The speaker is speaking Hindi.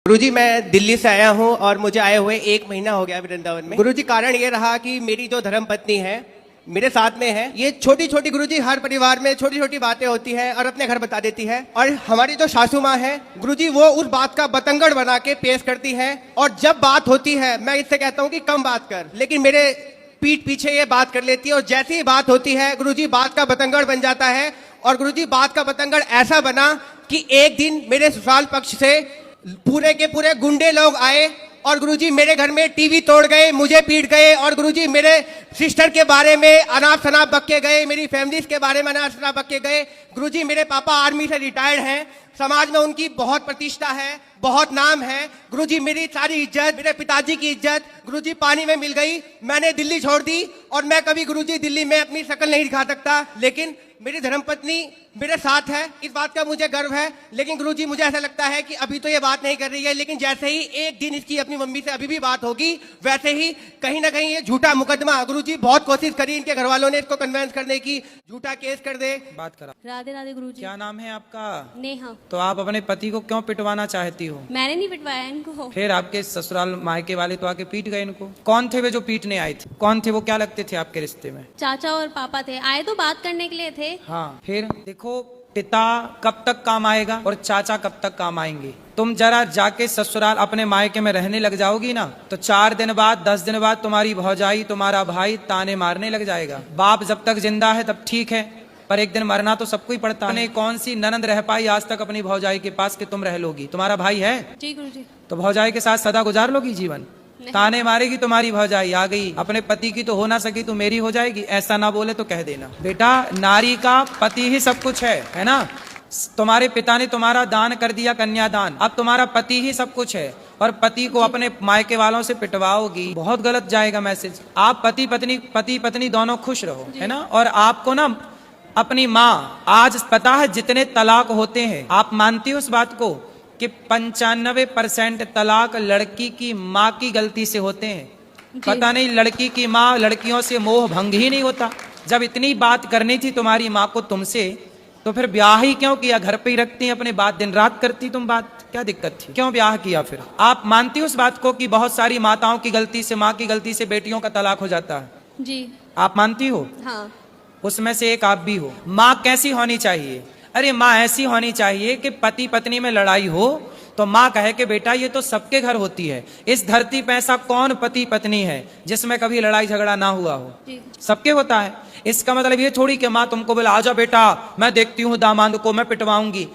गुरुजी, मैं दिल्ली से आया हूँ और मुझे आए हुए 1 महीना हो गया वृंदावन में। गुरुजी, कारण ये रहा कि मेरी जो धर्म पत्नी है मेरे साथ में है। ये छोटी छोटी गुरुजी हर परिवार में छोटी छोटी बातें होती हैं और अपने घर बता देती है। और हमारी जो सासू माँ है गुरुजी, वो उस बात का बतंगड़ बना के पेश करती है। और जब बात होती है मैं इससे कहता हूँ कि कम बात कर, लेकिन मेरे पीठ पीछे ये बात कर लेती है। और जैसी ही बात होती है गुरुजी बात का बतंगड़ बन जाता है। और गुरुजी बात का बतंगड़ ऐसा बना कि एक दिन मेरे ससुराल पक्ष से पूरे के पूरे गुंडे लोग आए और गुरुजी मेरे घर में टीवी तोड़ गए, मुझे पीट गए। और गुरुजी मेरे सिस्टर के बारे में अनाप शनाप बक गए, मेरी फैमिलीज के बारे में अनाप शनाप बक गए। गुरुजी मेरे पापा आर्मी से रिटायर्ड हैं, समाज में उनकी बहुत प्रतिष्ठा है, बहुत नाम है। गुरुजी मेरी सारी इज्जत, मेरे पिताजी की इज्जत गुरुजी पानी में मिल गई। मैंने दिल्ली छोड़ दी और मैं कभी गुरुजी दिल्ली में अपनी शक्ल नहीं दिखा सकता, लेकिन मेरी धर्मपत्नी मेरे साथ है, इस बात का मुझे गर्व है। लेकिन गुरुजी मुझे ऐसा लगता है कि अभी तो ये बात नहीं कर रही है, लेकिन जैसे ही एक दिन इसकी अपनी मम्मी से अभी भी बात होगी वैसे ही कहीं ना कहीं ये झूठा मुकदमा, गुरुजी बहुत कोशिश करी इनके घर वालों ने इसको कन्वेंस करने की, झूठा केस कर दे। बात करा। राधे राधे गुरुजी। क्या नाम है आपका? नेहा। तो आप अपने पति को क्यों पिटवाना चाहती हो? मैंने नहीं पिटवाया इनको। फिर आपके ससुराल मायके वाले तो आके पीट गए इनको। कौन थे वे जो पीटने आए थे? कौन थे वो? क्या लगते थे आपके रिश्ते में? चाचा और पापा थे, आए तो बात करने के लिए थे। हाँ, फिर देखो, पिता कब तक काम आएगा और चाचा कब तक काम आएंगे। तुम जरा जाके ससुराल अपने मायके में रहने लग जाओगी ना, तो 4 दिन बाद 10 दिन बाद तुम्हारी भौजाई, तुम्हारा भाई ताने मारने लग जाएगा। बाप जब तक जिंदा है तब ठीक है, पर एक दिन मरना तो सबको ही पड़ता है। कौन सी ननद रह पाई आज तक अपनी भौजाई के पास कि तुम रह लोगी? तुम्हारा भाई है जी गुरुजी। तो भौजाई के साथ सदा गुजार लोगी जीवन? ताने मारेगी तुम्हारी भौजाई, आ गई अपने पति की तो हो ना सकी तो मेरी हो जाएगी, ऐसा ना बोले तो कह देना। बेटा, नारी का पति ही सब कुछ है ना। तुम्हारे पिता ने तुम्हारा दान कर दिया, कन्यादान, अब तुम्हारा पति ही सब कुछ है। और पति को अपने मायके वालों से पिटवाओगी, बहुत गलत जाएगा मैसेज। आप पति पत्नी दोनों खुश रहो, है ना। और आपको ना अपनी माँ, आज पता है जितने तलाक होते हैं, आप मानती हो उस बात को कि 95% तलाक लड़की की माँ की गलती से होते हैं। पता नहीं लड़की की माँ, लड़कियों से मोह भंग ही नहीं होता। जब इतनी बात करनी थी तुम्हारी माँ को तुमसे, तो फिर ब्याह ही क्यों किया? घर पे ही रखती अपने बात, दिन रात करती तुम बात, क्या दिक्कत थी? क्यों ब्याह किया? फिर आप मानती हो उस बात को कि बहुत सारी माताओं की गलती से, माँ की गलती से बेटियों का तलाक हो जाता है? जी। आप मानती हो? हाँ। उसमें से एक आप भी हो। माँ कैसी होनी चाहिए? अरे माँ ऐसी होनी चाहिए कि पति पत्नी में लड़ाई हो तो माँ कहे कि बेटा ये तो सबके घर होती है, इस धरती पे ऐसा कौन पति पत्नी है जिसमें कभी लड़ाई झगड़ा ना हुआ हो? सबके होता है। इसका मतलब ये थोड़ी कि माँ तुमको बोले आजा बेटा मैं देखती हूँ दामाद को मैं पिटवाऊंगी।